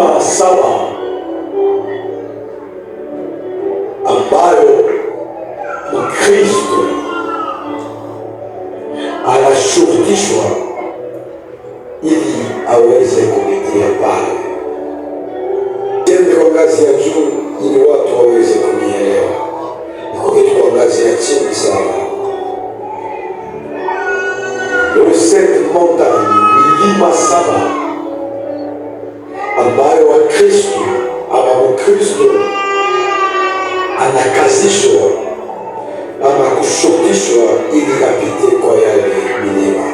milima saba ambayo Kristo anashurutishwa ili aweze kupitia pale. Tende kwa ngazi ya juu ili watu waweze kunielewa. Niko kwa ngazi ya chini sana. Le sept montagne, milima saba ambayo wa Kristo ama Mkristo anakazishwa ama kushurutishwa ili apite kwa yale milima.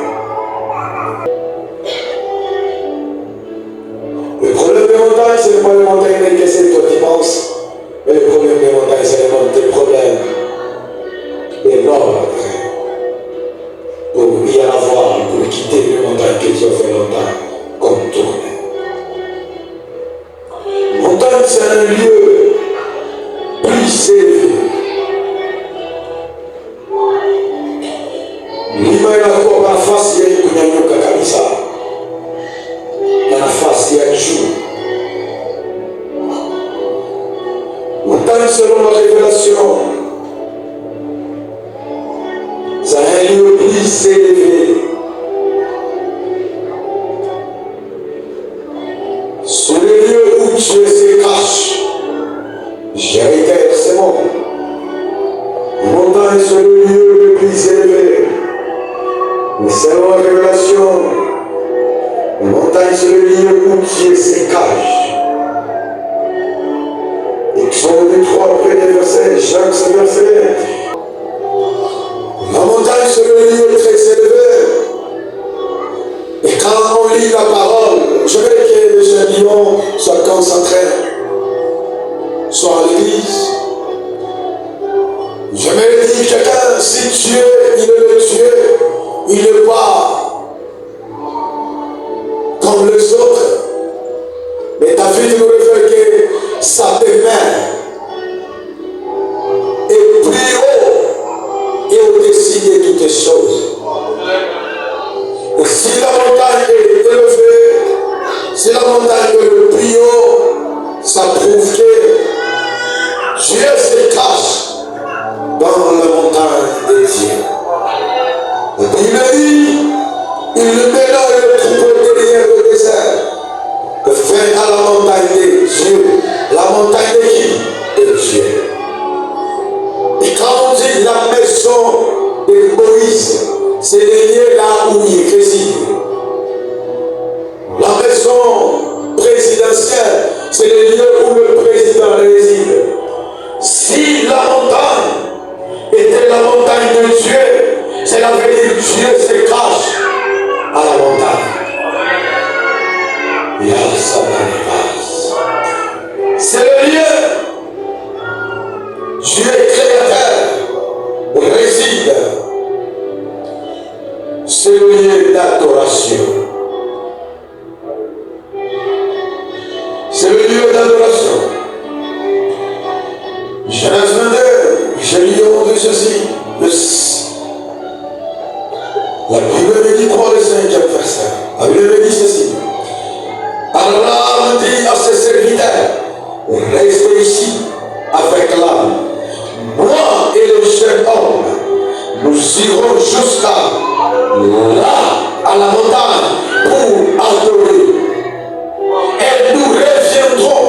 Le problème des montagnes, c'est pas les montagnes que c'est toi qui penses, mais le problème des montagnes, c'est les problèmes et l'ordre pour y avoir, pour quitter les montagnes que tu as fait longtemps, comme tourner. Montagne, c'est un lieu plus élevé. Milima inakuwa nafasi ya kunyanyuka kabisa na nafasi ya juu. Montagne, selon la révélation, c'est un lieu plus élevé. C'est le lieu où Dieu se cache. J'ai été c'est bon. Montagne, c'est le lieu le plus élevé. Mais selon la révélation, la montagne, c'est le lieu où Dieu se cache. Exode 3, premier verset, Jacques 5, verset. La montagne, c'est le lieu très élevé. Et quand on lit la parole, je veux que les gens soient concentrés, soient à l'église. Je me dis, quelqu'un, si Dieu, il est le Dieu, il n'est pas comme les autres. Mais David nous révèle que sa demeure est plus haut et au-dessus de toutes les choses. Et si la montagne est élevée, si la montagne est le plus haut, ça prouve que Dieu se cache dans la montagne de Dieu. Il dit, il le met dans le troupeau derrière le désert. Fait à la montagne de Dieu. La montagne de qui? De Dieu. Et quand on dit la maison de Moïse, c'est le lieu là où il réside. La maison présidentielle, c'est le lieu où le président réside. Si la montagne était la montagne de Dieu, cela veut dire que Dieu se cache à la montagne. C'est le lieu. Dieu est créateur, réside. C'est le lieu d'adoration. C'est le lieu d'adoration. Genèse 22, je lis au de ceci. La Bible me dit quoi le 5e verset? La Bible me dit ceci. Allah dit à ses serviteurs, restez ici avec l'âme. Moi et le jeune homme, nous irons jusqu'à là, à la montagne, pour adorer. Et nous reviendrons